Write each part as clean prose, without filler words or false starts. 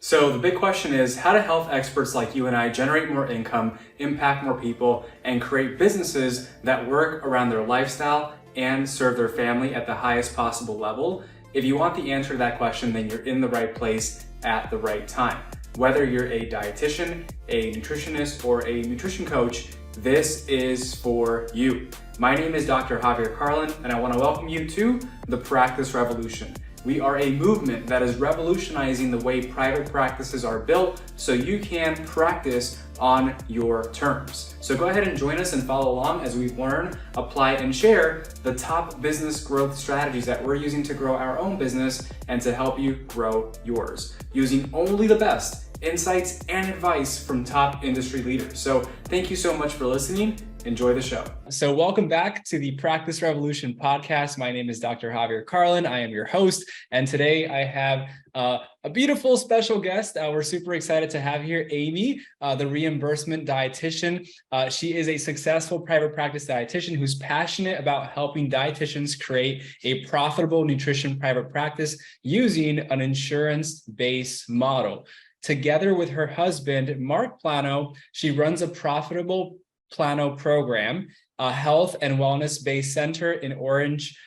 So the big question is, how do health experts like you and I generate more income, impact more people, and create businesses that work around their lifestyle and serve their family at the highest possible level? If you want the answer to that question, then you're in the right place at the right time. Whether you're a dietitian, a nutritionist, or a nutrition coach, this is for you. My name is Dr. Javier Carlin, and I want to welcome you to the Practice Revolution. We are a movement that is revolutionizing the way private practices are built so you can practice on your terms. So go ahead and join us and follow along as we learn, apply, and share the top business growth strategies that we're using to grow our own business and to help you grow yours, using only the best insights and advice from top industry leaders. So thank you so much for listening. Enjoy the show. So welcome back to the Practice Revolution podcast. My name is Dr. Javier Carlin. I am your host. And today I have a beautiful special guest. We're super excited to have here Amy, the Reimbursement Dietitian. She is a successful private practice dietitian who's passionate about helping dietitians create a profitable nutrition private practice using an insurance-based model. Together with her husband, Marc Plano, she runs a profitable Plano Program, a health and wellness-based center in Orange.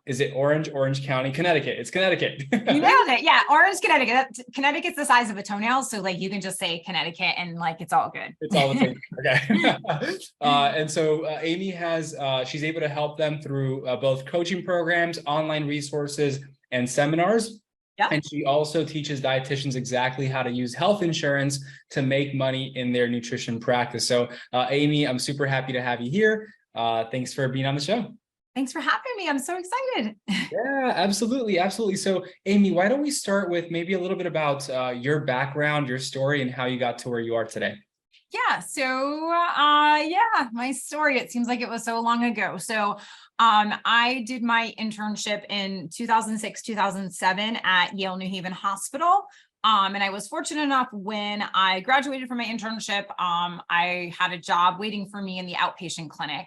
Is it Orange County, Connecticut? It's Connecticut. You nailed it. Yeah, Orange, Connecticut. Connecticut's the size of a toenail, so like you can just say Connecticut and like it's all good. It's all the same. Okay. And so Amy has, she's able to help them through both coaching programs, online resources, and seminars. Yep. And she also teaches dietitians exactly how to use health insurance to make money in their nutrition practice. So Amy, I'm super happy to have you here. Thanks for being on the show. Thanks for having me. I'm so excited. Yeah, absolutely. Absolutely. So Amy, why don't we start with maybe a little bit about your background, your story, and how you got to where you are today? Yeah. So, my story, it seems like it was so long ago. So, I did my internship in 2006, 2007 at Yale New Haven Hospital. And I was fortunate enough when I graduated from my internship, I had a job waiting for me in the outpatient clinic.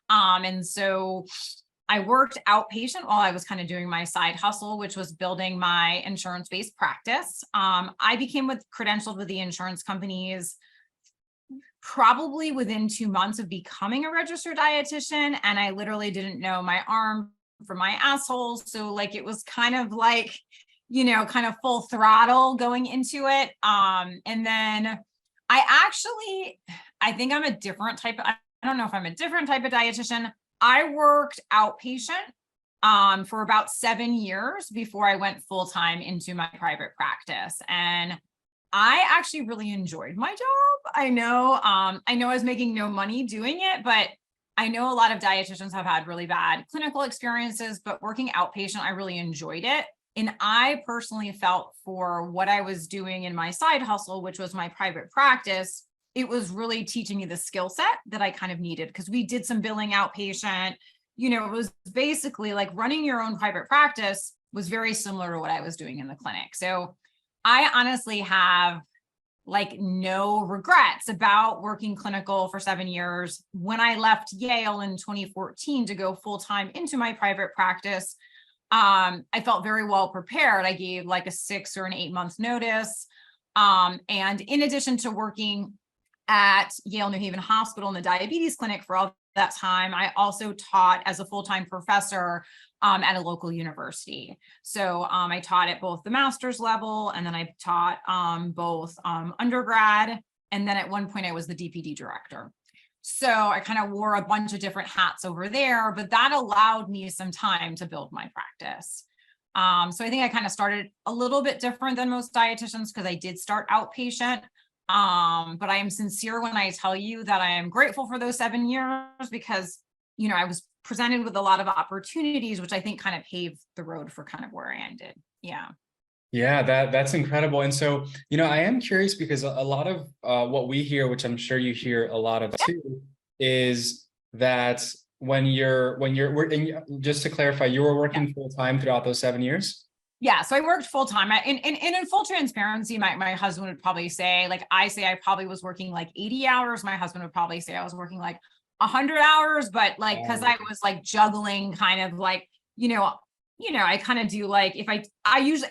And so I worked outpatient while I was kind of doing my side hustle, which was building my insurance-based practice. I became credentialed with the insurance companies probably within 2 months of becoming a registered dietitian. And I literally didn't know my arm from my asshole. So like, it was kind of like, kind of full throttle going into it. And then I think I'm a different type. I don't know if I'm a different type of dietitian. I worked outpatient for about 7 years before I went full-time into my private practice. And I actually really enjoyed my job. I know I was making no money doing it, but I know a lot of dietitians have had really bad clinical experiences, but working outpatient, I really enjoyed it. And I personally felt for what I was doing in my side hustle, which was my private practice, it was really teaching me the skill set that I kind of needed because we did some billing outpatient. It was basically like running your own private practice was very similar to what I was doing in the clinic. So I honestly have like no regrets about working clinical for 7 years. When I left Yale in 2014 to go full-time into my private practice, I felt very well prepared. I gave like a 6 or an 8 month notice. And in addition to working at Yale New Haven Hospital in the diabetes clinic for all that time, I also taught as a full-time professor at a local university. So I taught at both the master's level, and then I taught both undergrad. And then at one point I was the DPD director. So I kind of wore a bunch of different hats over there, but that allowed me some time to build my practice. So I think I kind of started a little bit different than most dietitians because I did start outpatient. But I am sincere when I tell you that I am grateful for those 7 years because, I was presented with a lot of opportunities, which I think kind of paved the road for kind of where I ended. Yeah. Yeah, that's incredible. And so, I am curious because a lot of what we hear, which I'm sure you hear a lot of too, is that when you're working, just to clarify, you were working full-time throughout those 7 years? Yeah, so I worked full-time. And in full transparency, my husband would probably say, like I say, I probably was working like 80 hours. My husband would probably say I was working like 100 hours, but like, because I was like juggling kind of like, I kind of do like, if I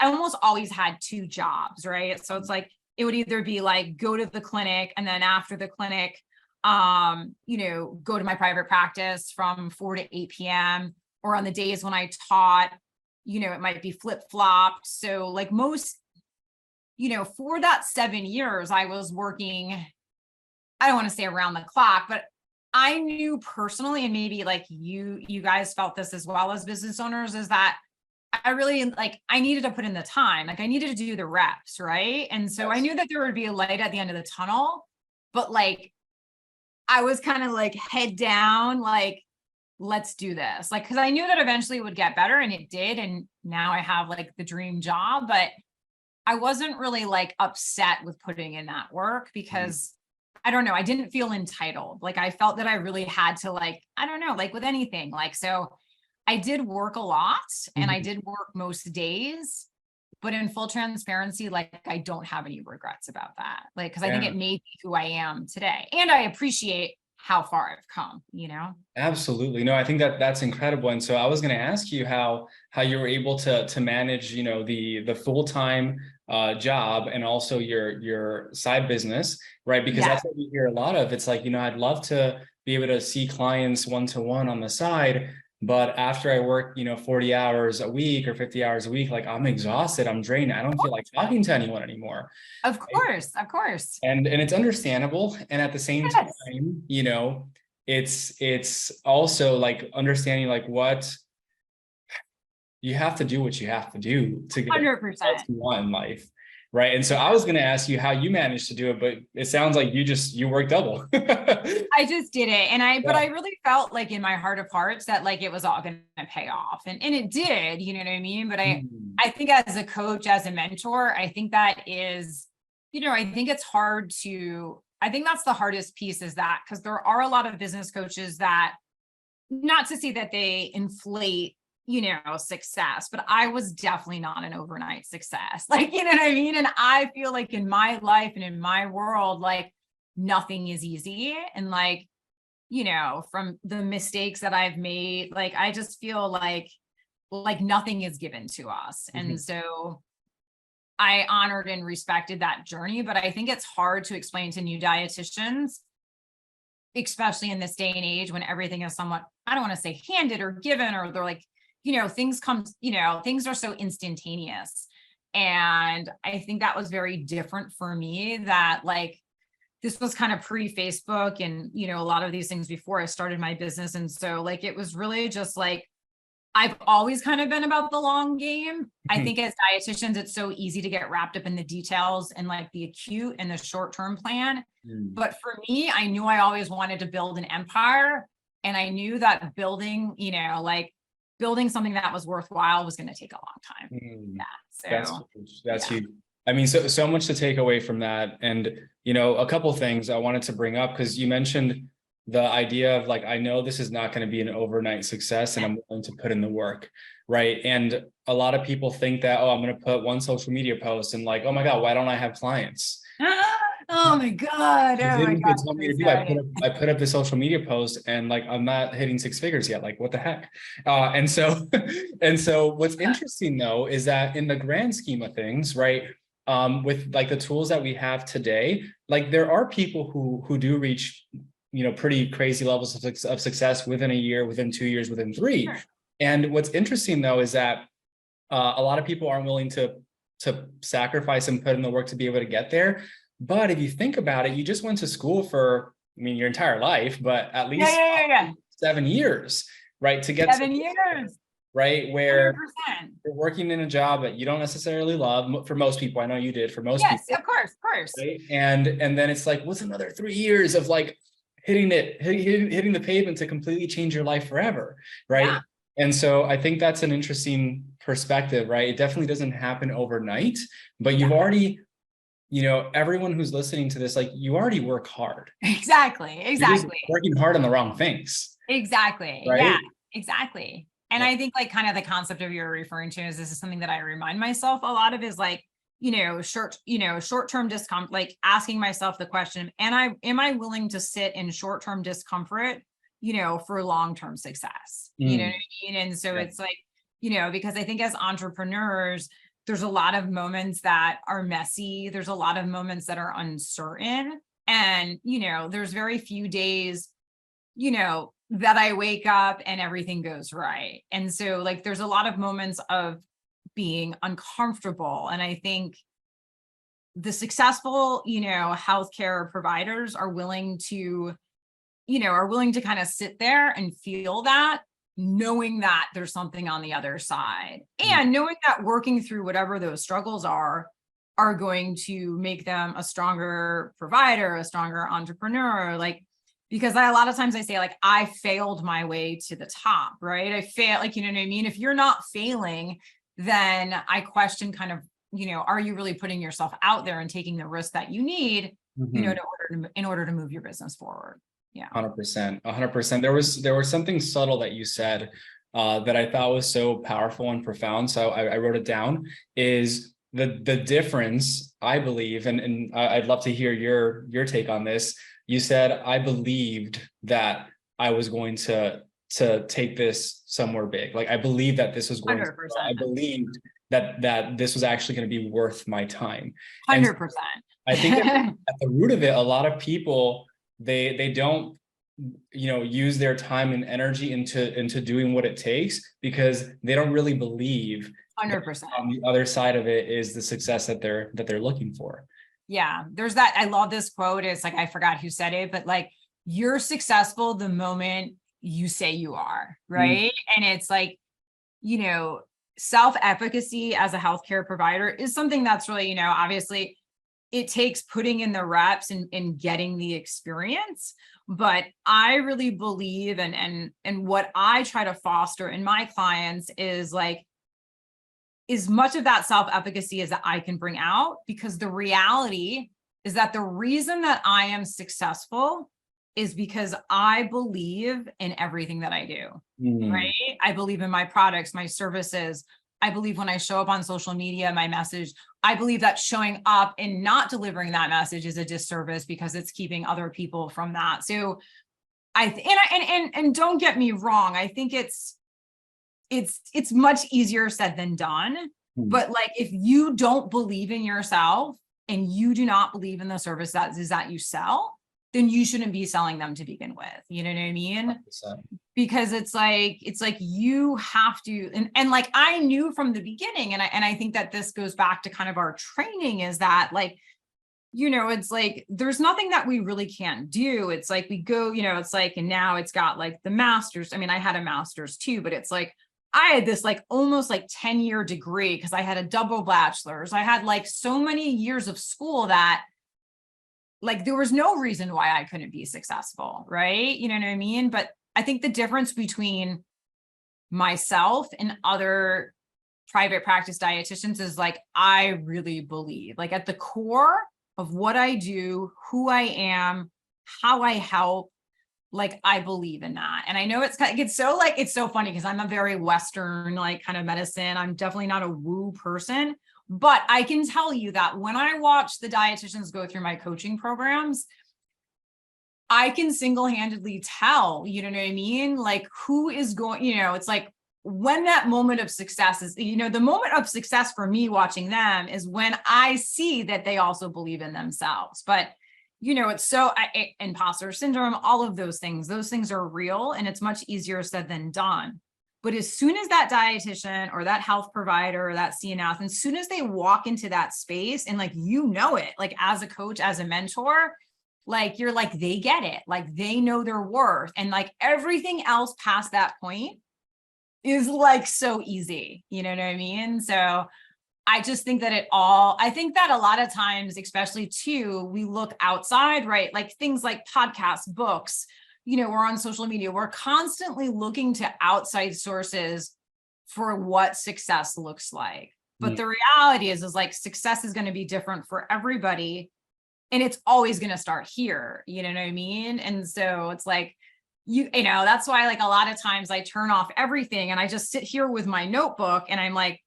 almost always had two jobs, right? So it's like, it would either be like, go to the clinic, and then after the clinic, go to my private practice from 4 to 8 p.m. Or on the days when I taught, it might be flip-flopped. So like most, for that 7 years, I was working, I don't want to say around the clock, but I knew personally, and maybe like you guys felt this as well as business owners, is that I really I needed to put in the time. Like I needed to do the reps, right? And so I knew that there would be a light at the end of the tunnel, but like I was kind of like head down, like, let's do this. Like, cause I knew that eventually it would get better, and it did. And now I have like the dream job, but I wasn't really like upset with putting in that work because I don't know, I didn't feel entitled. Like I felt that I really had to I don't know, like with anything, so I did work a lot and I did work most days, but in full transparency, I don't have any regrets about that. Cause I think it made me who I am today. And I appreciate how far I've come, Absolutely. No, I think that's incredible. And so I was going to ask you how you were able to manage, the full-time job and also your side business, right? Because that's what we hear a lot of. It's like, I'd love to be able to see clients one-to-one on the side, but after I work, 40 hours a week or 50 hours a week, I'm exhausted, I'm drained. I don't feel like talking to anyone anymore. Of course. And it's understandable. And at the same time, it's also understanding what you have to do, what you have to do to get 100%. what you want in life. Right. And so I was going to ask you how you managed to do it, but it sounds like you work double. I just did it. But I really felt in my heart of hearts that it was all going to pay off, and it did, you know what I mean? But I think as a coach, as a mentor, I think that is, I think it's hard I think that's the hardest piece, is that, because there are a lot of business coaches that, not to say that they inflate, success, but I was definitely not an overnight success. You know what I mean? And I feel in my life and in my world, nothing is easy. And from the mistakes that I've made, I just feel like nothing is given to us. And so I honored and respected that journey, but I think it's hard to explain to new dietitians, especially in this day and age when everything is somewhat, I don't want to say handed or given, or they're things come, things are so instantaneous. And I think that was very different for me, that this was kind of pre-Facebook and, a lot of these things before I started my business. And so it was really just I've always kind of been about the long game. I think as dietitians, it's so easy to get wrapped up in the details and the acute and the short-term plan. But for me, I knew I always wanted to build an empire. And I knew that building, building something that was worthwhile was going to take a long time. So that's huge. I mean, so much to take away from that. And, a couple of things I wanted to bring up, because you mentioned the idea of I know this is not going to be an overnight success, and I'm willing to put in the work. Right. And a lot of people think that, I'm going to put one social media post and oh my God, why don't I have clients? Oh my God. They told me to do. I put up the social media post and I'm not hitting six figures yet. What the heck? And so what's interesting though, is that in the grand scheme of things, right, with the tools that we have today, there are people who do reach, pretty crazy levels of success within a year, within 2 years, within 3. Sure. And what's interesting though, is that a lot of people aren't willing to sacrifice and put in the work to be able to get there. But if you think about it, you just went to school for, your entire life, but at least 7 years, right? To get 7 years, right? Where 100%. You're working in a job that you don't necessarily love. For most people, I know you did. For most people, yes, of course. Right? And then it's what's another 3 years of hitting the pavement to completely change your life forever, right? Yeah. And so I think that's an interesting perspective, right? It definitely doesn't happen overnight, but you've already, everyone who's listening to this, you already work hard. Exactly. You're just working hard on the wrong things. Exactly. Right? Yeah, exactly. And I think kind of the concept of you're referring to is, this is something that I remind myself a lot of, is short-term discomfort, asking myself the question, am I willing to sit in short-term discomfort, for long-term success? You know what I mean? And so it's because I think as entrepreneurs, there's a lot of moments that are messy. There's a lot of moments that are uncertain. And, there's very few days, that I wake up and everything goes right. And so like, there's a lot of moments of being uncomfortable. And I think the successful, healthcare providers are willing to kind of sit there and feel that, knowing that there's something on the other side, and knowing that working through whatever those struggles are going to make them a stronger provider, a stronger entrepreneur. Like, because a lot of times I say, like, I failed my way to the top, right? I failed, like, you know what I mean? If you're not failing, then I question kind of, are you really putting yourself out there and taking the risk that you need, in order to move your business forward? Yeah. 100%. There was something subtle that you said that I thought was so powerful and profound. So I wrote it down, is the difference, I believe, and I'd love to hear your take on this. You said, I believed that I was going to take this somewhere big. Like, I believed that this was going 100%. I believed that this was actually going to be worth my time. 100%. I think at the root of it, a lot of people, they don't, use their time and energy into doing what it takes, because they don't really believe 100%. on the other side of it is the success that they're looking for. Yeah. There's that. I love this quote. It's like, I forgot who said it, but like, you're successful the moment you say you are, right? And it's like, self-efficacy as a healthcare provider is something that's really, obviously it takes putting in the reps and getting the experience. But I really believe, and what I try to foster in my clients is like, as much of that self-efficacy as that I can bring out, because the reality is that the reason that I am successful is because I believe in everything that I do, right? I believe in my products, my services. I believe when I show up on social media, my message, I believe that showing up and not delivering that message is a disservice because it's keeping other people from that. So and don't get me wrong, I think it's much easier said than done. But like, if you don't believe in yourself and you do not believe in the service that you sell, then you shouldn't be selling them to begin with. You know what I mean? 100%. Because it's like you have to, and like, I knew from the beginning, and I think that this goes back to kind of our training, is that like, it's like, there's nothing that we really can't do. It's like, we go, it's like, and now it's got like the master's. I mean, I had a master's too, but it's like, I had this like almost like 10-year degree because I had a double bachelor's. I had like so many years of school that like, there was no reason why I couldn't be successful, right? You know what I mean? But I think the difference between myself and other private practice dietitians is like, I really believe, like, at the core of what I do, who I am, how I help, like, I believe in that. And I know it's so funny because I'm a very Western, like, kind of medicine. I'm definitely not a woo person, but I can tell you that when I watch the dietitians go through my coaching programs, I can single-handedly tell, you know what I mean? Like, who is going, it's like, when that moment of success is, the moment of success for me watching them is when I see that they also believe in themselves. But it's so imposter syndrome, all of those things are real, and it's much easier said than done. But as soon as that dietitian or that health provider or that CNF, as soon as they walk into that space and like, it, like, as a coach, as a mentor, like, you're like, they get it, like, they know their worth. And like, everything else past that point is like so easy, you know what I mean? So I just think that I think that a lot of times, especially too, we look outside, right? Like things like podcasts, books, we're on social media, we're constantly looking to outside sources for what success looks like. But the reality is like, success is going to be different for everybody. And it's always going to start here. You know what I mean? And so it's like, that's why, like, a lot of times I turn off everything and I just sit here with my notebook and I'm like,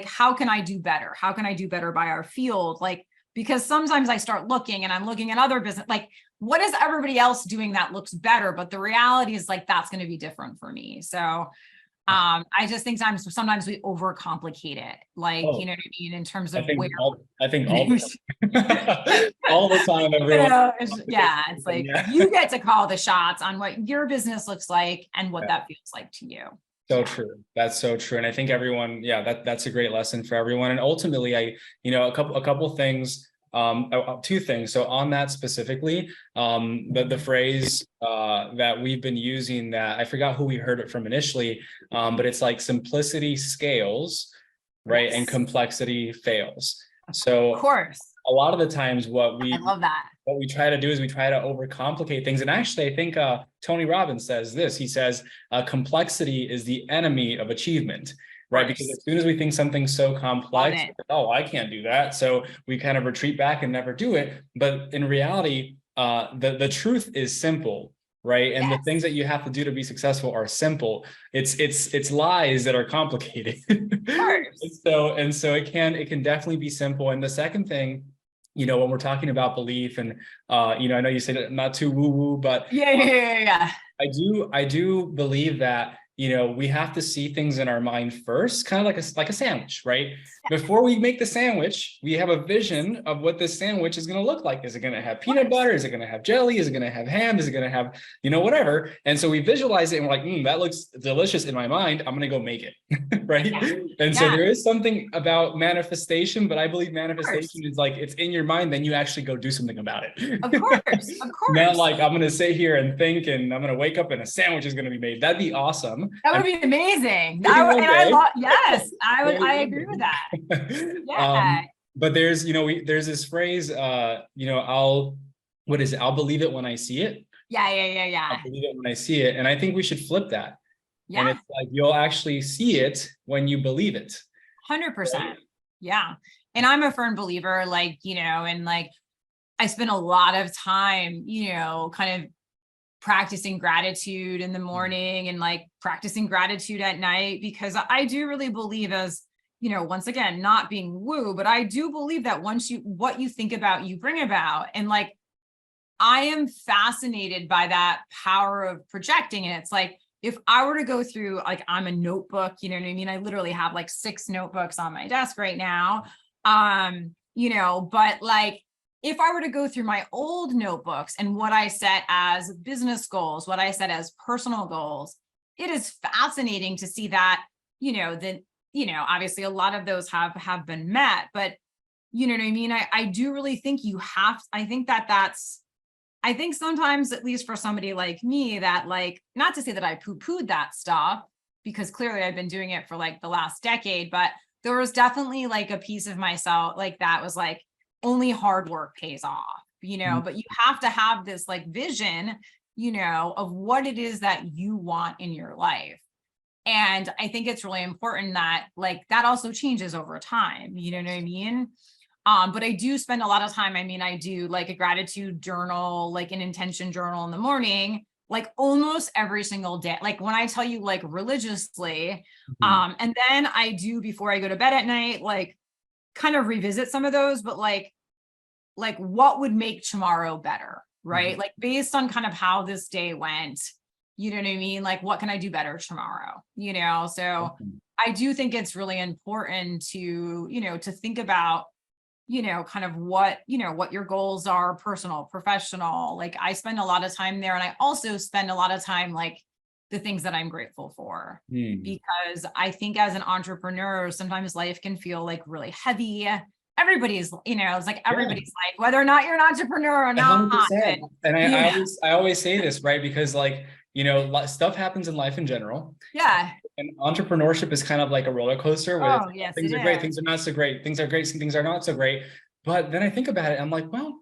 how can I do better? How can I do better by our field? Like, because sometimes I start looking and I'm looking at other business, like, what is everybody else doing that looks better? But the reality is like, that's going to be different for me. So I just think sometimes we overcomplicate it. Like, Oh, you know what I mean? In terms I of think where, I think all all the time, you everyone. know, it's like Yeah. you get to call the shots on what your business looks like and what that feels like to you. So true. That's so true. And I think everyone, that's a great lesson for everyone. And ultimately, a couple things, two things. So on that specifically, the phrase that we've been using, that I forgot who we heard it from initially, but it's like simplicity scales, right? And complexity fails. So Of course. a lot of the times I love that. what we try to do is we try to overcomplicate things. And actually, I think Tony Robbins says this. He says, complexity is the enemy of achievement, right? Because as soon as we think something's so complex, oh, I can't do that. So we kind of retreat back and never do it. But in reality, the truth is simple, right? And the things that you have to do to be successful are simple. It's lies that are complicated. and so it can definitely be simple. And the second thing, when we're talking about belief, and I know you said not too woo-woo, but I do believe that we have to see things in our mind first, kind of like a sandwich, right? Before we make the sandwich, we have a vision of what this sandwich is going to look like. Is it going to have peanut butter? Is it going to have jelly? Is it going to have ham? Is it going to have, whatever? And so we visualize it and we're like, that looks delicious in my mind. I'm going to go make it, right? And so there is something about manifestation, but I believe manifestation is like, it's in your mind, then you actually go do something about it. Of course. Not like I'm going to sit here and think, and I'm going to wake up and a sandwich is going to be made. That'd be awesome. That would be amazing. I agree with that. But there's this phrase, I'll believe it when I see it. I'll believe it when I see it. And I think we should flip that. And it's like, you'll actually see it when you believe it. 100%. Yeah. And I'm a firm believer, and I spend a lot of time, kind of practicing gratitude in the morning and practicing gratitude at night, because I do really believe, as once again, not being woo, but I do believe that what you think about, you bring about. And I am fascinated by that power of projecting. And it's like, if I were to go through, I'm a notebook, you know what I mean? I literally have 6 notebooks on my desk right now. But if I were to go through my old notebooks and what I set as business goals, what I set as personal goals, it is fascinating to see that, obviously a lot of those have been met, but you know what I mean? I do really think I think sometimes, at least for somebody like me, that not to say that I poo-pooed that stuff, because clearly I've been doing it for the last decade, but there was definitely a piece of myself that was only hard work pays off, but you have to have this vision, of what it is that you want in your life. And I think it's really important that that also changes over time, you know what I mean? But I do spend a lot of time. I do a gratitude journal, an intention journal in the morning, almost every single day. When I tell you religiously, and then I do before I go to bed at night, kind of revisit some of those, but what would make tomorrow better, right? Based on kind of how this day went, you know what I mean? What can I do better tomorrow? So I do think it's really important to, to think about, kind of what your goals are, personal, professional. I spend a lot of time there. And I also spend a lot of time, the things that I'm grateful for, because I think as an entrepreneur, sometimes life can feel really heavy. Everybody's, it's everybody's life, whether or not you're an entrepreneur or not. 100%. And I always say this, right? Because stuff happens in life in general. Yeah. And entrepreneurship is kind of like a roller coaster where things are great, things are not so great, things are great, things are not so great. But then I think about it, I'm like, well,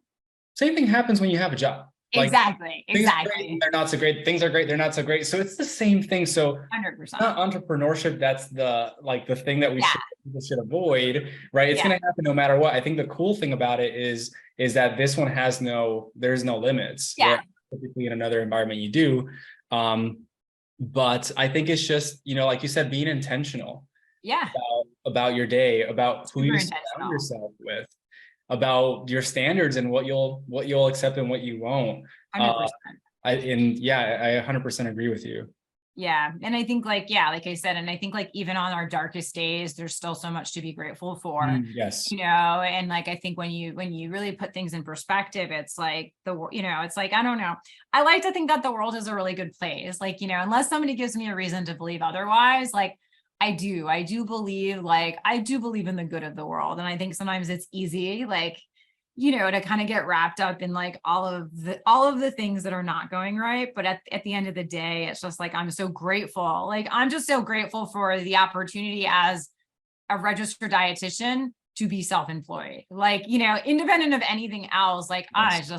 same thing happens when you have a job. Exactly. Great, they're not so great. Things are great, they're not so great. So it's the same thing. So 100%. Not entrepreneurship, that's the thing that we should avoid, right? It's going to happen no matter what. I think the cool thing about it is that this one there's no limits. Yeah. Typically in another environment you do. But I think it's just, like you said, being intentional. Yeah. About your day, about who you surround yourself with, about your standards and what you'll accept and what you won't. 100%. I 100% agree with you. Yeah. And I think like, yeah, like I said, and I think like even on our darkest days, there's still so much to be grateful for, Yes. and like, I think when you really put things in perspective, it's like it's like, I don't know. I like to think that the world is a really good place. Like, unless somebody gives me a reason to believe otherwise, like I do believe in the good of the world. And I think sometimes it's easy, like, to kind of get wrapped up in like all of the things that are not going right. But at the end of the day, it's just like, I'm so grateful. Like, I'm just so grateful for the opportunity as a registered dietitian to be self-employed, like, independent of anything else. Like, Yes.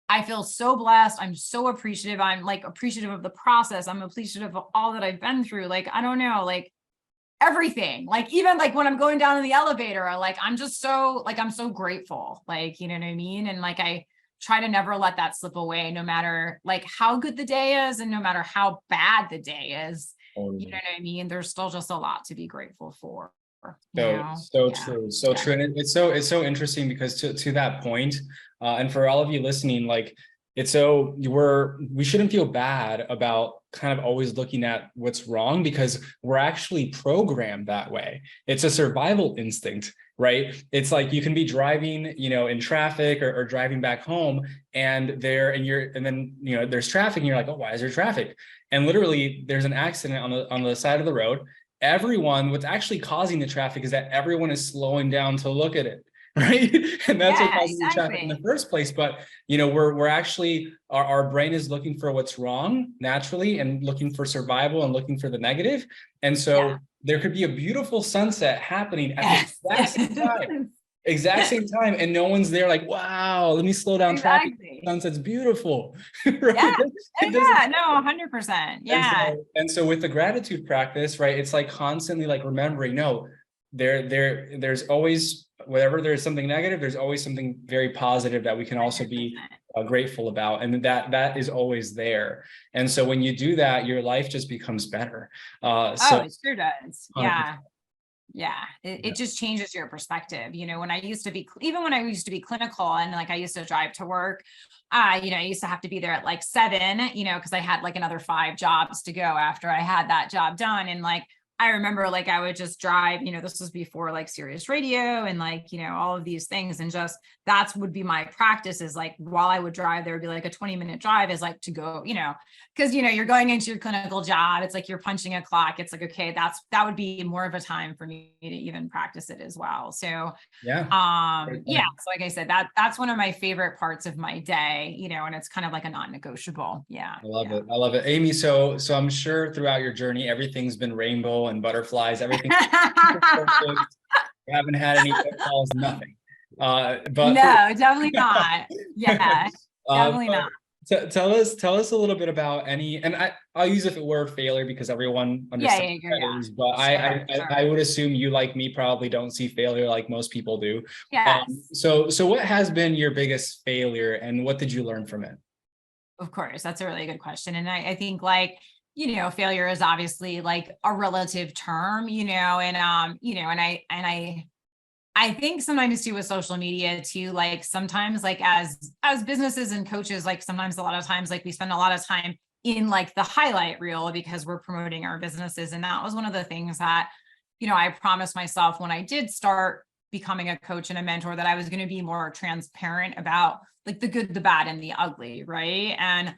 I feel so blessed. I'm so appreciative. I'm like appreciative of the process. I'm appreciative of all that I've been through. Like, I don't know, like, everything, like even like when I'm going down in the elevator, like I'm just so like I'm so grateful, like, you know what I mean? And like I try to never let that slip away, no matter like how good the day is and no matter how bad the day is. You know Totally. what I mean? There's still just a lot to be grateful for, So Yeah. true, so Yeah. true. And it's so interesting because to that point, and for all of you listening, like we shouldn't feel bad about kind of always looking at what's wrong, because we're actually programmed that way. It's a survival instinct, right? It's like you can be driving, in traffic, or driving back home, and then there's traffic, and you're like, oh, why is there traffic? And literally there's an accident on the side of the road. What's actually causing the traffic is that everyone is slowing down to look at it, right? And that's what Yeah, causes the traffic in the exactly. first place. But we're actually, our brain is looking for what's wrong naturally, and looking for survival, and looking for the negative. And Yeah. so there could be a beautiful sunset happening at the Yes. exact same time, and no one's there, like, wow, let me slow down traffic. Exactly. Sunset's beautiful. Yeah. Right? Oh, It doesn't. yeah. No, 100%. And Yeah. so with the gratitude practice, right, it's like constantly like remembering, no, there's always, whatever there's something negative, there's always something very positive that we can also be 100%. grateful about, and that is always there. And so when you do that, your life just becomes better. Oh, So it sure does. 100%. Yeah. Yeah. It Yeah. just changes your perspective. When I used to be, even when I used to be clinical and like I used to drive to work, I used to have to be there at like 7, because I had like another 5 jobs to go after I had that job done. And like, I remember like I would just drive, this was before like Sirius Radio and like, all of these things. And just that's would be my practice, is like while I would drive, there would be like a 20-minute drive is like to go, because you're going into your clinical job. It's like you're punching a clock. It's like, okay, that would be more of a time for me to even practice it as well. So Yeah. Great yeah, point. so like I said, that's one of my favorite parts of my day, and it's kind of like a non-negotiable. Yeah. I love Yeah. it. I love it. Amy, so I'm sure throughout your journey, everything's been rainbow and butterflies, everything's perfect. You haven't had any pitfalls, nothing. But for No, definitely not. Yeah, definitely but not. tell us a little bit about any, and I'll use the word failure because everyone Yeah, understands yeah, yeah, what that yeah. is, but Sure, I sure. would assume you, like me, probably don't see failure like most people do. Yes, So what has been your biggest failure, and what did you learn from it? of course. That's a really good question. And I think like, failure is obviously like a relative term, and I think sometimes too with social media too, like sometimes like as businesses and coaches, like sometimes a lot of times like we spend a lot of time in like the highlight reel because we're promoting our businesses. And that was one of the things that, I promised myself when I did start becoming a coach and a mentor, that I was going to be more transparent about like the good, the bad, and the ugly. Right. And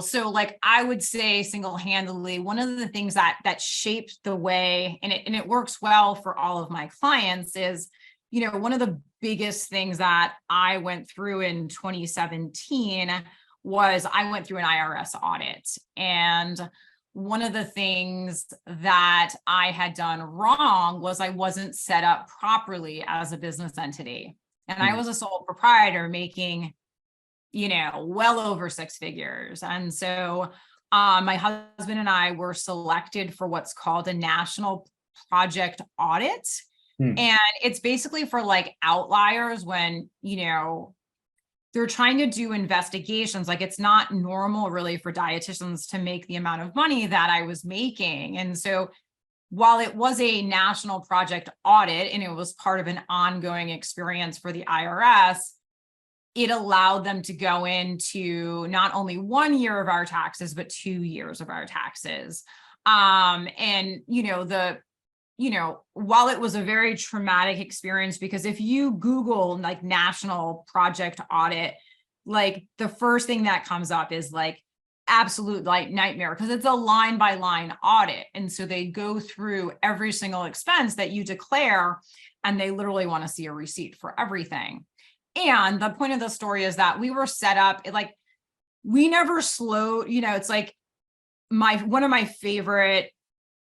so like I would say single-handedly, one of the things that shaped the way, and it works well for all of my clients, is, one of the biggest things that I went through in 2017 was I went through an IRS audit. And one of the things that I had done wrong was I wasn't set up properly as a business entity. And I Hmm. was a sole proprietor making well over 6 figures. And so my husband and I were selected for what's called a national project audit. Hmm. And it's basically for like outliers when, they're trying to do investigations. Like it's not normal really for dietitians to make the amount of money that I was making. And so while it was a national project audit and it was part of an ongoing experience for the IRS, it allowed them to go into not only 1 year of our taxes, but 2 years of our taxes. And, while it was a very traumatic experience, because if you Google like national project audit, like the first thing that comes up is like absolute like nightmare, because it's a line by line audit. And so they go through every single expense that you declare, and they literally want to see a receipt for everything. And the point of the story is that we were set up, like we never slowed, it's like one of my favorite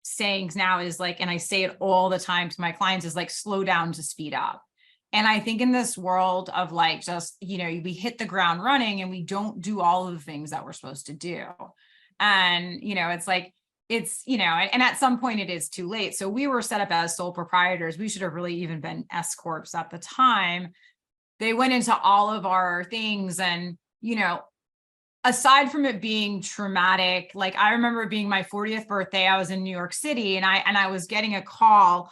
sayings now is like, and I say it all the time to my clients, is like slow down to speed up. And I think in this world of like, just, we hit the ground running and we don't do all of the things that we're supposed to do. And, it's like, and at some point it is too late. So we were set up as sole proprietors. We should have really even been S corps at the time. They went into all of our things, and, aside from it being traumatic, like I remember being my 40th birthday, I was in New York City, and I was getting a call,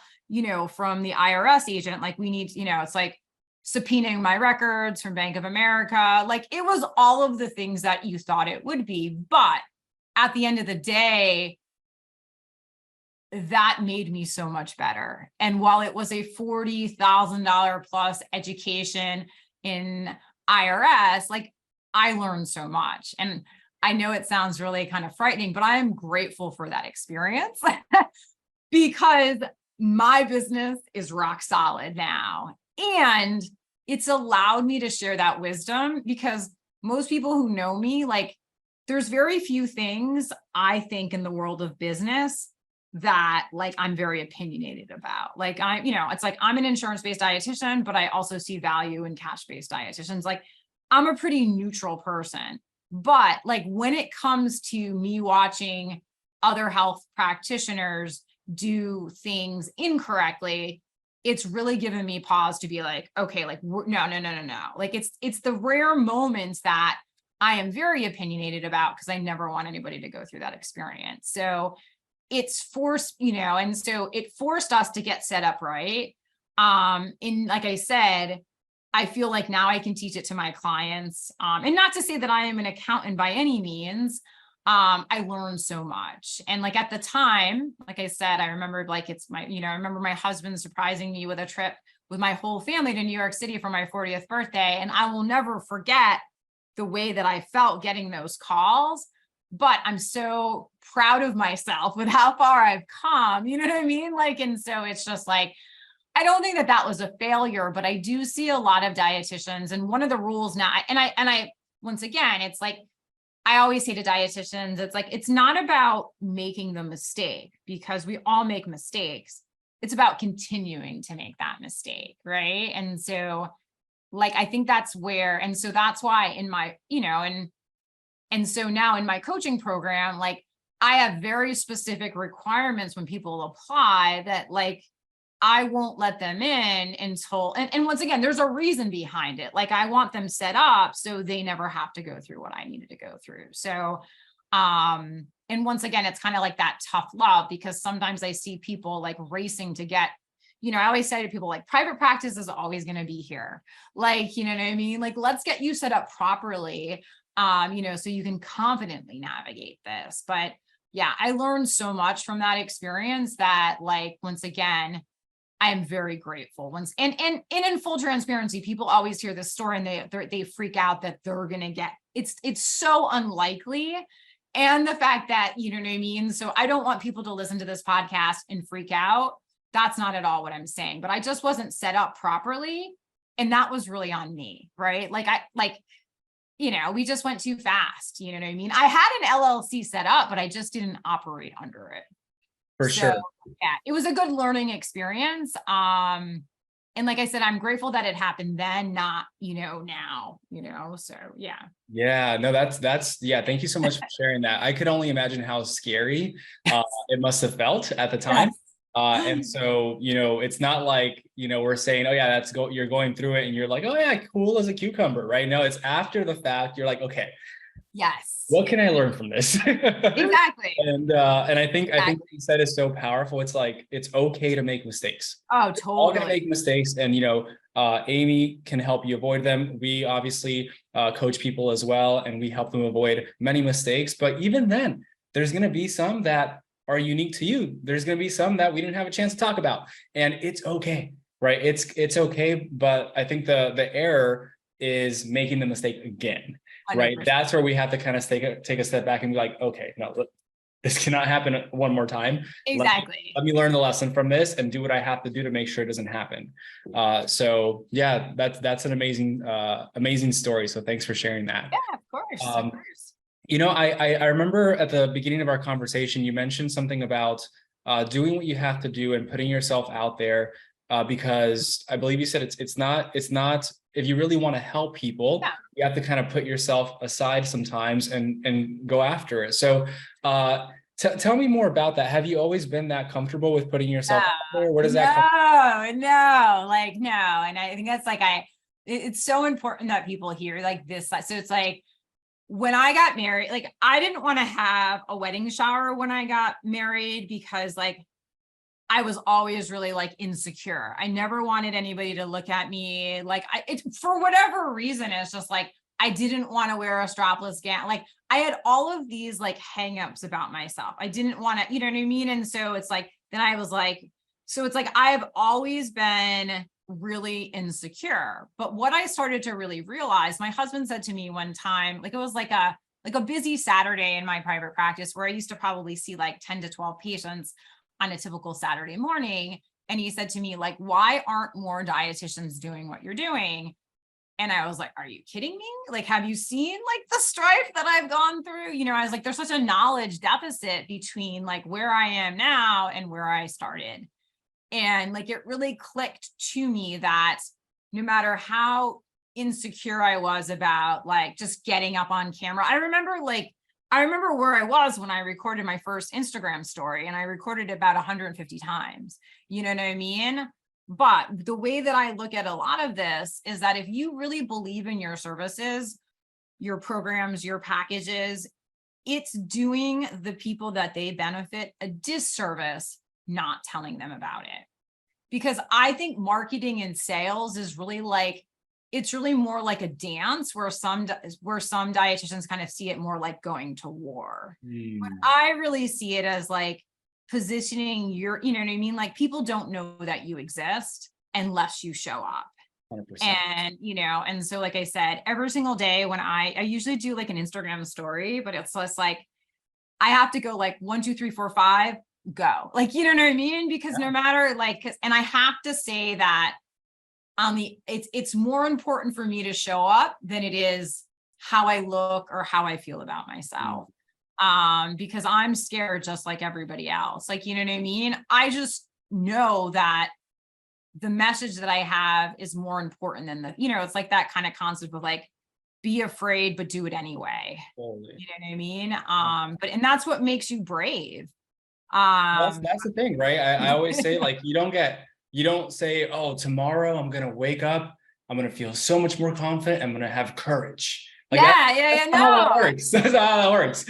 from the IRS agent, like we need, it's like subpoenaing my records from Bank of America. Like it was all of the things that you thought it would be. But at the end of the day, that made me so much better. And while it was a $40,000 plus education in IRS, like I learned so much. And I know it sounds really kind of frightening, but I am grateful for that experience because my business is rock solid now. And it's allowed me to share that wisdom, because most people who know me, like there's very few things I think in the world of business that like I'm very opinionated about. Like it's like I'm an insurance-based dietitian, but I also see value in cash-based dietitians. Like I'm a pretty neutral person. But like when it comes to me watching other health practitioners do things incorrectly, it's really given me pause to be like, okay, like no. Like it's the rare moments that I am very opinionated about, because I never want anybody to go through that experience. So it's forced, and so it forced us to get set up right. And like I said, I feel like now I can teach it to my clients. And not to say that I am an accountant by any means. I learned so much. And like at the time, like I said, I remembered like I remember my husband surprising me with a trip with my whole family to New York City for my 40th birthday. And I will never forget the way that I felt getting those calls. But I'm so proud of myself with how far I've come, you know what I mean? Like, and so it's just like, I don't think that that was a failure, but I do see a lot of dietitians. And one of the rules now, and I, once again, it's like, I always say to dietitians, it's like, it's not about making the mistake, because we all make mistakes. It's about continuing to make that mistake. Right. And so like, I think that's where, and so that's why in my, and so now in my coaching program, like I have very specific requirements when people apply that like, I won't let them in until, and once again, there's a reason behind it. Like I want them set up so they never have to go through what I needed to go through. So, and once again, it's kind of like that tough love, because sometimes I see people like racing to get, I always say to people like private practice is always going to be here. Like, you know what I mean? Like, let's get you set up properly, so you can confidently navigate this. But yeah, I learned so much from that experience that like, once again, I am very grateful. And in full transparency, people always hear this story and they freak out that they're going to get, it's so unlikely. And the fact that, you know what I mean? So I don't want people to listen to this podcast and freak out. That's not at all what I'm saying, but I just wasn't set up properly. And that was really on me, right? We just went too fast. You know what I mean? I had an LLC set up, but I just didn't operate under it. For sure. Yeah, it was a good learning experience. And like I said, I'm grateful that it happened then, not, now, so yeah. Yeah, no, that's, yeah. Thank you so much for sharing that. I could only imagine how scary it must have felt at the time. Yes. And so, it's not like, we're saying, oh yeah, you're going through it and you're like, oh yeah, cool as a cucumber, right? No, it's after the fact. You're like, okay, yes, what can I learn from this? Exactly. And I think what you said is so powerful. It's like, it's okay to make mistakes. Oh, We're all gonna totally. make mistakes. And, Amy can help you avoid them. We obviously coach people as well, and we help them avoid many mistakes. But even then, there's going to be some that are unique to you. There's going to be some that we didn't have a chance to talk about, and it's okay, right? It's okay. But I think the error is making the mistake again, right? 100%. That's where we have to kind of take a step back and be like, okay, no, look, this cannot happen one more time. Exactly. Let me learn the lesson from this and do what I have to do to make sure it doesn't happen. So yeah, that's an amazing story. So thanks for sharing that. Yeah, of course. Of course. You know, I remember at the beginning of our conversation, you mentioned something about doing what you have to do and putting yourself out there, because I believe you said it's not if you really want to help people, Yeah. you have to kind of put yourself aside sometimes and go after it. So tell me more about that. Have you always been that comfortable with putting yourself out there? Where does that come? No. And I think that's like, it's so important that people hear like this. So it's like, when I got married, like I didn't want to have a wedding shower when I got married because like I was always really like insecure. I never wanted anybody to look at me like it's for whatever reason. It's just like I didn't want to wear a strapless gown. Like I had all of these like hangups about myself. I didn't want to, you know what I mean? And so it's like, then I was like, so it's like I've always been really insecure. But what I started to really realize, my husband said to me one time, like it was like a busy Saturday in my private practice where I used to probably see like 10 to 12 patients on a typical Saturday morning. And he said to me, like, why aren't more dietitians doing what you're doing? And I was like, are you kidding me? Like, have you seen like the strife that I've gone through? You know, I was like, there's such a knowledge deficit between like where I am now and where I started. And like, it really clicked to me that no matter how insecure I was about like just getting up on camera, I remember where I was when I recorded my first Instagram story, and I recorded it about 150 times. You know what I mean? But the way that I look at a lot of this is that if you really believe in your services, your programs, your packages, it's doing the people that they benefit a disservice not telling them about it. Because I think marketing and sales is really like, it's really more like a dance where some dietitians kind of see it more like going to war. But I really see it as like positioning your, you know what I mean? Like people don't know that you exist unless you show up. 100%. And, you know, and so like I said, every single day when I usually do like an Instagram story, but it's less like, I have to go like 1, 2, 3, 4, 5, go. Like, you know what I mean? Because no matter like, and I have to say that it's more important for me to show up than it is how I look or how I feel about myself. Because I'm scared just like everybody else. Like, you know what I mean? I just know that the message that I have is more important than it's like that kind of concept of like, be afraid, but do it anyway. Totally. You know what I mean? And that's what makes you brave. That's the thing, right? I always say like, you don't say, oh, tomorrow I'm going to wake up, I'm going to feel so much more confident, I'm going to have courage. Like that's not how that works. That's not how that works.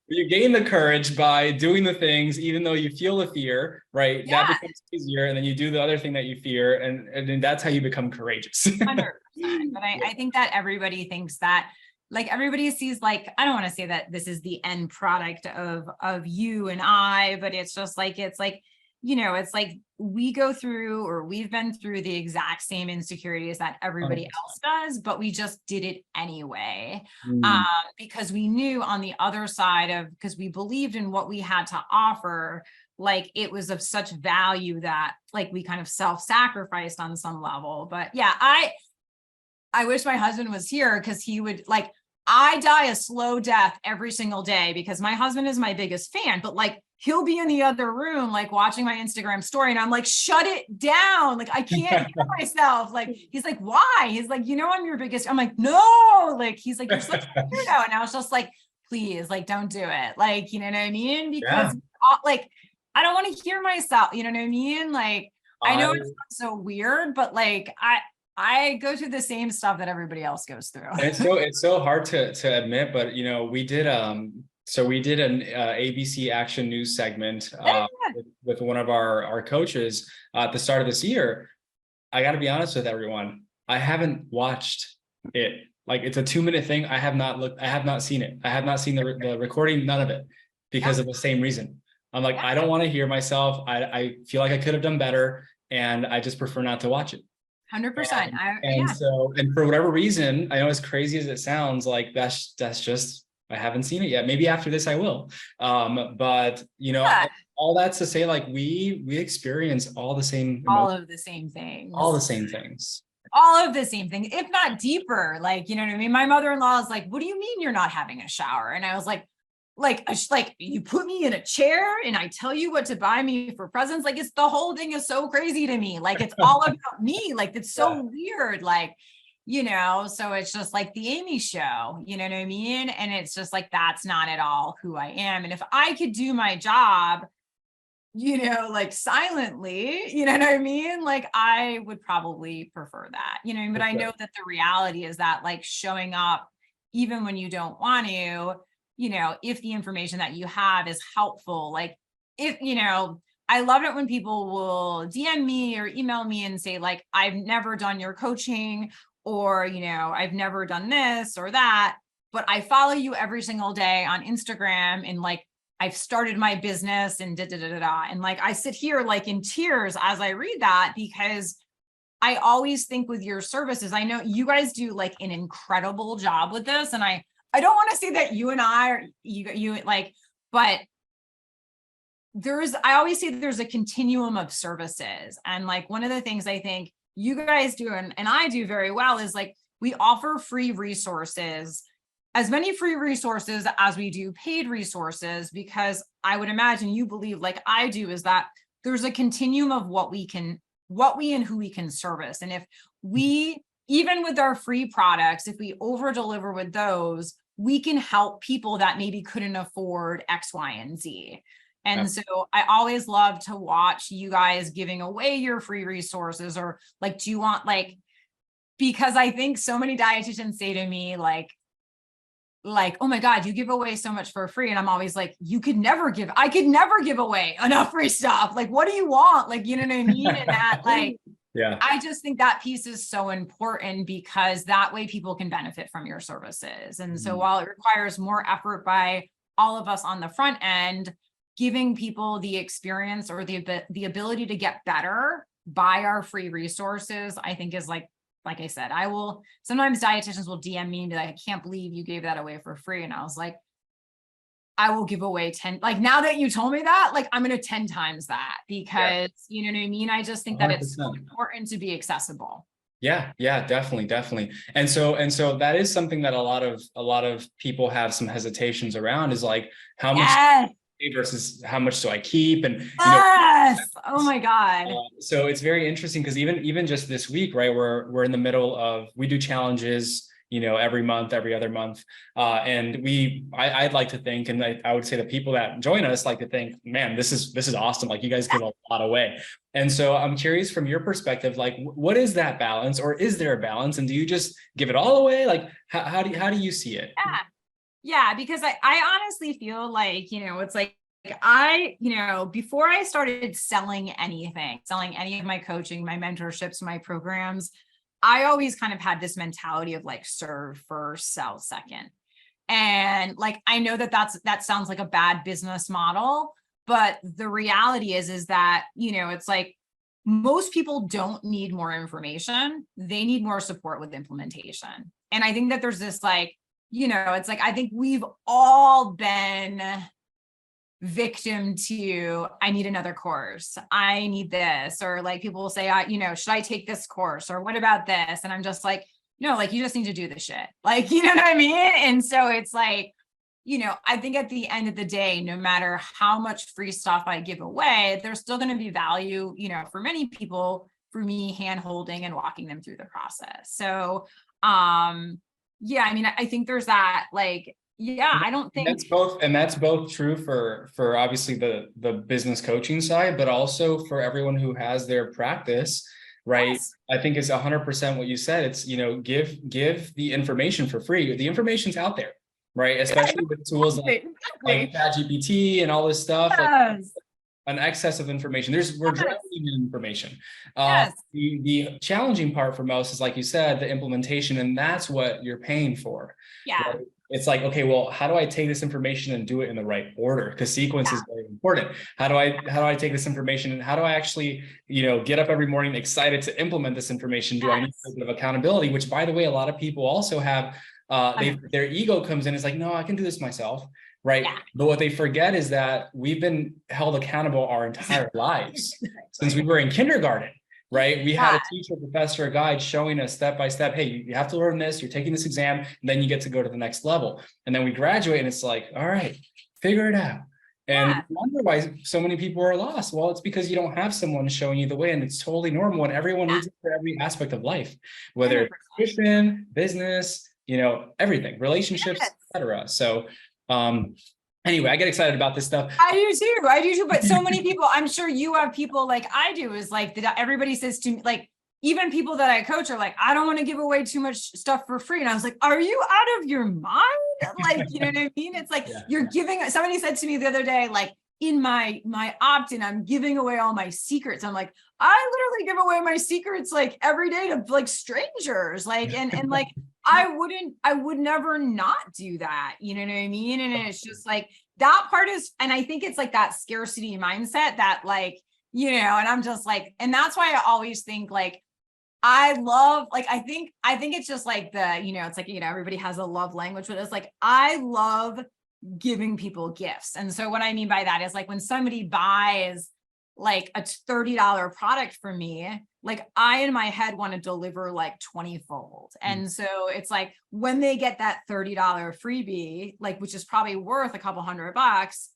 You gain the courage by doing the things, even though you feel the fear, right? Yeah. That becomes easier. And then you do the other thing that you fear. And then that's how you become courageous. 100%. But I think that everybody thinks that, like everybody sees like, I don't want to say that this is the end product of you and I, but it's just like, it's like, it's like we go through or we've been through the exact same insecurities that everybody 100%. else does, but we just did it anyway. Because we knew on the other side of, because we believed in what we had to offer, like it was of such value that like we kind of self-sacrificed on some level. But yeah, I wish my husband was here because he would like, I die a slow death every single day because my husband is my biggest fan, but like he'll be in the other room, like watching my Instagram story. And I'm like, shut it down. Like, I can't hear myself. Like, he's like, why? He's like, I'm your biggest. I'm like, no, like, he's like, you're such a weirdo. And I was just like, please, like, don't do it. Like, you know what I mean? Because like, I don't want to hear myself. You know what I mean? Like, I know it's not so weird, but like, I go through the same stuff that everybody else goes through. And it's so hard to admit, but we did an ABC Action News segment with one of our coaches at the start of this year. I got to be honest with everyone. I haven't watched it. Like, it's a 2-minute thing. I have not looked. I have not seen it. I have not seen the recording. None of it, because Yeah. of the same reason. I'm like, Yeah. I don't want to hear myself. I feel like I could have done better, and I just prefer not to watch it. 100%. And so, and for whatever reason, I know, as crazy as it sounds, like that's just, I haven't seen it yet. Maybe after this I will. But you know, Yeah. all that's to say, like, we experience all the same All emotions, of the same things. all the same things. All of the same thing, if not deeper. Like, you know what I mean? My mother-in-law is like, what do you mean you're not having a shower? And I was like you put me in a chair and I tell you what to buy me for presents. Like, it's, the whole thing is so crazy to me. Like, it's all about me. Like, it's so weird. Like, you know, so it's just like the Amy show, you know what I mean? And it's just like, that's not at all who I am. And if I could do my job, you know, like silently, you know what I mean? Like, I would probably prefer that, you know, but I know that the reality is that, like, showing up even when you don't want to, you know, if the information that you have is helpful, like, if, you know, I love it when people will DM me or email me and say, like, I've never done your coaching, or, you know, I've never done this or that, but I follow you every single day on Instagram, and like, I've started my business and And like, I sit here like in tears as I read that, because I always think with your services, I know you guys do like an incredible job with this. And I don't want to say that you and I are, you like, but I always say there's a continuum of services. And like, one of the things I think you guys do, and I do very well, is like, we offer free resources, as many free resources as we do paid resources, because I would imagine you believe, like I do, is that there's a continuum of what we and who we can service. And if we, even with our free products, if we over deliver with those, we can help people that maybe couldn't afford X, Y, and Z. And so I always love to watch you guys giving away your free resources, or like, do you want, like, because I think so many dietitians say to me, like, oh my God, you give away so much for free. And I'm always like, I could never give away enough free stuff. Like, what do you want? Like, you know what I mean? And that, like, Yeah, I just think that piece is so important, because that way people can benefit from your services. And so while it requires more effort by all of us on the front end, giving people the experience or the ability to get better by our free resources, I think is like I said, sometimes dietitians will DM me and be like, I can't believe you gave that away for free. And I was like, I will give away 10, like, now that you told me that, like, I'm going to 10 times that, because you know what I mean? I just think that it's so important to be accessible. Yeah, definitely. And so that is something that a lot of people have some hesitations around, is like, how much versus how much do I keep? And oh my God. So it's very interesting, because even just this week, right, we're in the middle of, we do challenges, you know, every month, every other month. And I'd like to think, and I would say the people that join us like to think, man, this is awesome. Like, you guys give a lot away. And so I'm curious, from your perspective, like, what is that balance, or is there a balance? And do you just give it all away? Like, how do you see it? Yeah, because I honestly feel like, you know, it's like, you know, before I started selling any of my coaching, my mentorships, my programs, I always kind of had this mentality of like, serve first, sell second. And like, I know that sounds like a bad business model, but the reality is that, you know, it's like, most people don't need more information. They need more support with implementation. And I think that there's this, like, you know, it's like, I think we've all been victim to, I need another course, I need this, or like, people will say, you know, should I take this course, or what about this? And I'm just like, no, like, you just need to do the shit. Like, you know what I mean? And so it's like, you know, I think at the end of the day, no matter how much free stuff I give away, there's still going to be value, you know, for many people, for me hand holding and walking them through the process. So, yeah, I mean, I think there's that, like, yeah, I don't think that's both true for obviously the business coaching side, but also for everyone who has their practice, right? Yes. I think it's 100% what you said. It's, you know, give the information for free. The information's out there, right? Especially with tools like ChatGPT and all this stuff. Yes. an excess of information. We're drowning in information. Yes. The challenging part for most is, like you said, the implementation, and that's what you're paying for. Yeah. Right? It's like, okay, well, how do I take this information and do it in the right order? Because sequence is very important. How do I take this information, and how do I actually, get up every morning excited to implement this information? Do I need a bit of accountability? Which, by the way, a lot of people also have. Their ego comes in. It's like, no, I can do this myself. Right. Yeah. But what they forget is that we've been held accountable our entire lives since we were in kindergarten. Right. We had a teacher, professor, a guide showing us step by step. Hey, you have to learn this. You're taking this exam, and then you get to go to the next level. And then we graduate, and it's like, all right, figure it out. And you wonder why so many people are lost. Well, it's because you don't have someone showing you the way, and it's totally normal. And everyone needs it for every aspect of life, whether it's nutrition, business, everything, relationships, etc. So, anyway, I get excited about this stuff. I do too. But so many people, I'm sure you have people like I do, is like that everybody says to me, like, even people that I coach are like, I don't want to give away too much stuff for free. And I was like, are you out of your mind? Like, you know what I mean? It's like, you're giving, somebody said to me the other day, like, in my opt-in, I'm giving away all my secrets. I'm like, I literally give away my secrets like every day to like strangers. Like, and like, I would never not do that. You know what I mean? And it's just like, that part is, and I think it's like that scarcity mindset that like, and I'm just like, and that's why I always think like, I love, like, I think it's just like it's like, everybody has a love language, but it's like, I love giving people gifts. And so what I mean by that is like, when somebody buys like a $30 product from me, like I in my head want to deliver like 20-fold. And so it's like when they get that $30 freebie, like, which is probably worth a couple $100,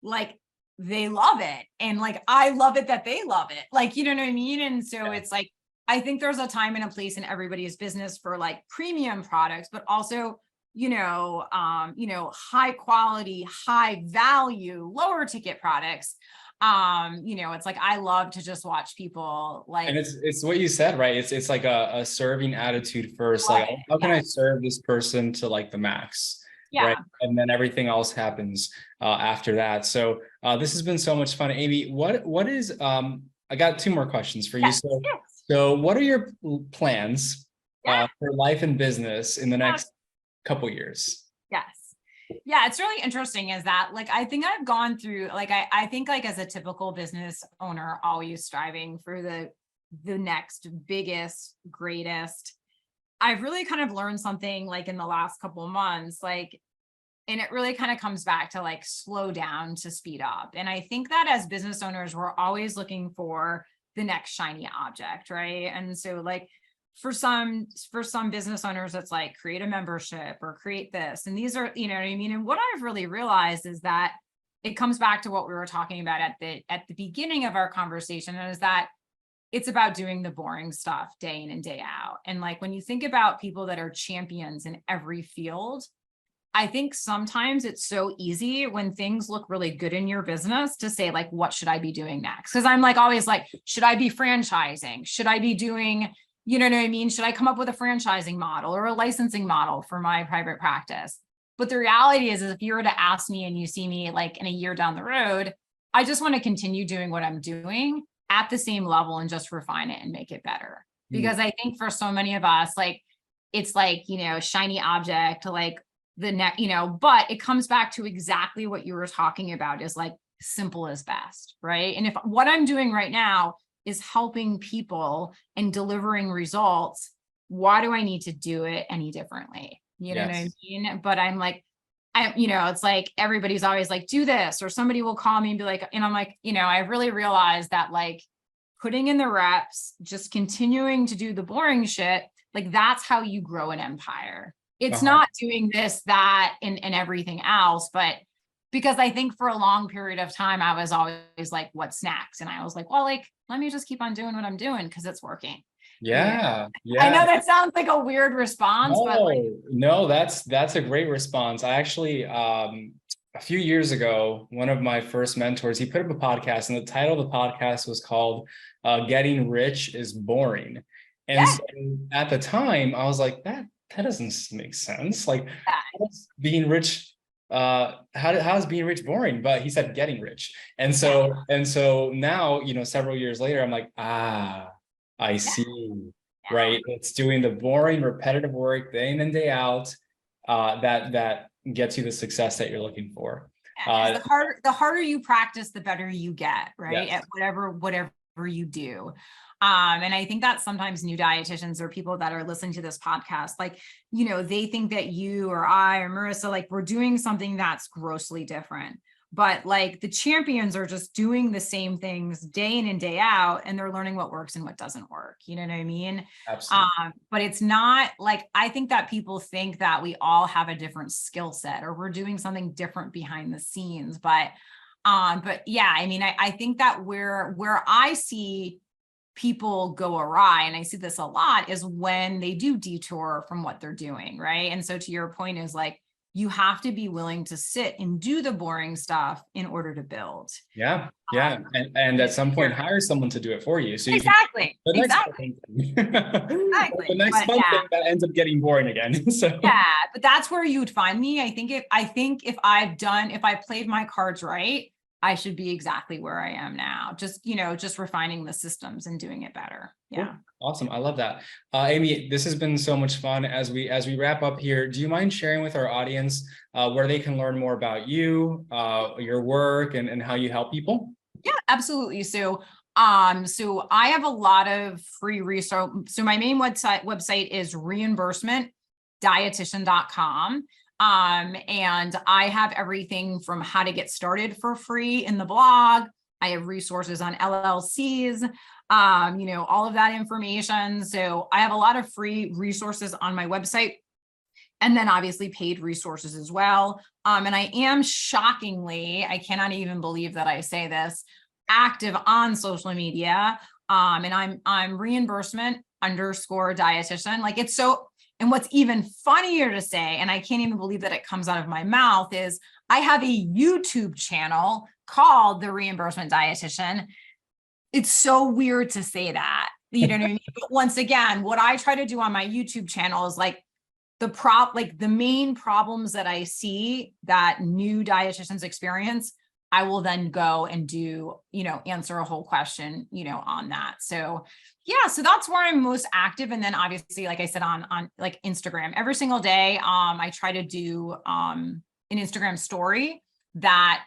like they love it. And like, I love it that they love it. Like, you know what I mean? And so it's like, I think there's a time and a place in everybody's business for like premium products, but also, high quality, high value, lower ticket products. It's like, I love to just watch people like, and it's what you said, right? It's like a serving attitude first. Like, how can I serve this person to like the max? Right. And then everything else happens after that. So this has been so much fun. Amy, what is I got two more questions for you. So what are your plans for life and business in the next couple years? Yeah, it's really interesting is that like, I think I've gone through, like, I think like as a typical business owner, always striving for the next biggest, greatest, I've really kind of learned something like in the last couple of months, like, and it really kind of comes back to like slow down to speed up. And I think that as business owners, we're always looking for the next shiny object, right? And so like, for some business owners, it's like create a membership or create this. And these are, you know what I mean? And what I've really realized is that it comes back to what we were talking about at the beginning of our conversation, is that it's about doing the boring stuff day in and day out. And like, when you think about people that are champions in every field, I think sometimes it's so easy when things look really good in your business to say like, what should I be doing next? Because I'm like, always like, should I be franchising? Should I be doing, you know what I mean? Should I come up with a franchising model or a licensing model for my private practice? But the reality is if you were to ask me and you see me like in a year down the road, I just want to continue doing what I'm doing at the same level and just refine it and make it better. Because I think for so many of us, like, it's like, shiny object, like the next, but it comes back to exactly what you were talking about, is like simple is best, right? And if what I'm doing right now is helping people and delivering results, why do I need to do it any differently? You know what I mean? But I'm like, it's like everybody's always like, do this, or somebody will call me and be like, and I'm like, I really realized that like putting in the reps, just continuing to do the boring shit, like that's how you grow an empire. It's not doing this, that, and everything else, but because I think for a long period of time, I was always like, what's next? And I was like, well, like, let me just keep on doing what I'm doing because it's working. Yeah. I know that sounds like a weird response, but like, no, that's a great response. I actually, a few years ago, one of my first mentors, he put up a podcast, and the title of the podcast was called Getting Rich is Boring. And so at the time I was like, that doesn't make sense. Like, being rich how is being rich boring? But he said getting rich. And so now, several years later, I'm like, I see, right? It's doing the boring, repetitive work day in and day out, that gets you the success that you're looking for. The harder you practice, the better you get, right? Yes. At whatever you do. And I think that sometimes new dietitians or people that are listening to this podcast, like, they think that you or I or Marissa, like, we're doing something that's grossly different. But like the champions are just doing the same things day in and day out, and they're learning what works and what doesn't work. You know what I mean? Absolutely. But it's not like, I think that people think that we all have a different skill set or we're doing something different behind the scenes. But yeah, I mean, I think that where I see people go awry, and I see this a lot, is when they do detour from what they're doing, right? And so to your point is like, you have to be willing to sit and do the boring stuff in order to build. Yeah. And at some point hire someone to do it for you. So you exactly. The next fun thing that ends up getting boring again. So yeah, but that's where you would find me. I think if I played my cards right, I should be exactly where I am now. Just refining the systems and doing it better. Yeah. Cool. Awesome. I love that. Amy, this has been so much fun. As we wrap up here, do you mind sharing with our audience where they can learn more about you, your work, and how you help people? Yeah, absolutely. So I have a lot of free resources. So my main website is reimbursement-dietitian.com. And I have everything from how to get started for free in the blog. I have resources on LLCs, all of that information. So I have a lot of free resources on my website, and then obviously paid resources as well. And I am shockingly, I cannot even believe that I say this, active on social media. And I'm reimbursement_dietitian. Like, it's so, and what's even funnier to say, and I can't even believe that it comes out of my mouth, is I have a YouTube channel called The Reimbursement Dietitian. It's so weird to say that, you know what I mean? But once again, what I try to do on my YouTube channel is like the main problems that I see that new dietitians experience, I will then go and do, answer a whole question, on that. So yeah, so that's where I'm most active. And then obviously, like I said, on like Instagram, every single day, I try to do an Instagram story that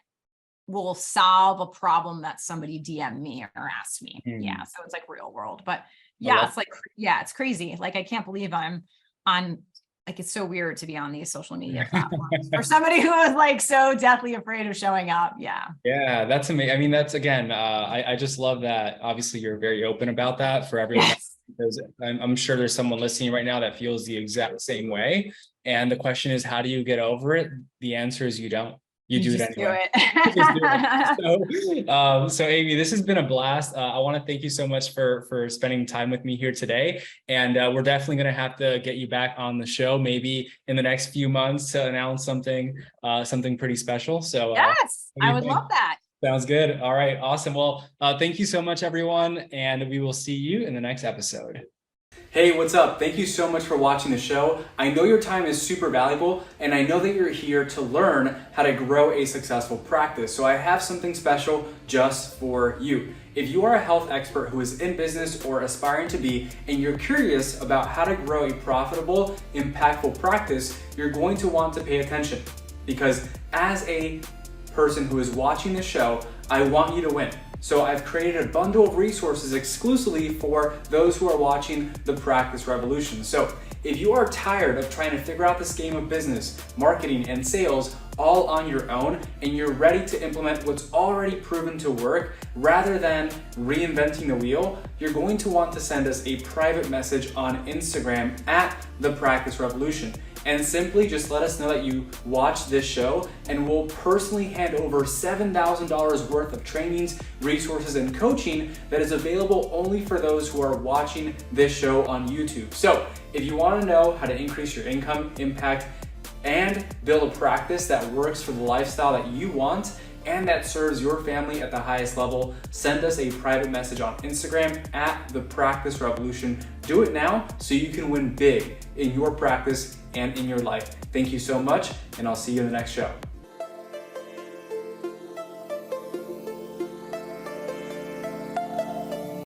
will solve a problem that somebody DM me or ask me. Yeah. So it's like real world, but yeah, it's like, yeah, it's crazy. Like, I can't believe I'm on, like, it's so weird to be on these social media platforms for somebody who is like so deathly afraid of showing up. Yeah. Yeah, that's amazing. I mean, that's, again, I just love that. Obviously, you're very open about that for everyone. Yes. Because I'm sure there's someone listening right now that feels the exact same way. And the question is, how do you get over it? The answer is you don't. You do it anyway. So Amy, this has been a blast. I want to thank you so much for spending time with me here today. And we're definitely going to have to get you back on the show, maybe in the next few months, to announce something pretty special. So yes, I would love that. Sounds good. All right. Awesome. Well, thank you so much, everyone. And we will see you in the next episode. Hey, what's up? Thank you so much for watching the show. I know your time is super valuable, and I know that you're here to learn how to grow a successful practice. So I have something special just for you. If you are a health expert who is in business or aspiring to be, and you're curious about how to grow a profitable, impactful practice, you're going to want to pay attention. Because as a person who is watching the show, I want you to win. So I've created a bundle of resources exclusively for those who are watching the Practice Revolution. So if you are tired of trying to figure out this game of business, marketing, and sales all on your own, and you're ready to implement what's already proven to work rather than reinventing the wheel, you're going to want to send us a private message on Instagram at The Practice Revolution. And simply just let us know that you watched this show, and we'll personally hand over $7,000 worth of trainings, resources, and coaching that is available only for those who are watching this show on YouTube. So if you want to know how to increase your income, impact, and build a practice that works for the lifestyle that you want and that serves your family at the highest level, send us a private message on Instagram at The Practice Revolution. Do it now so you can win big in your practice and in your life. Thank you so much, and I'll see you in the next show.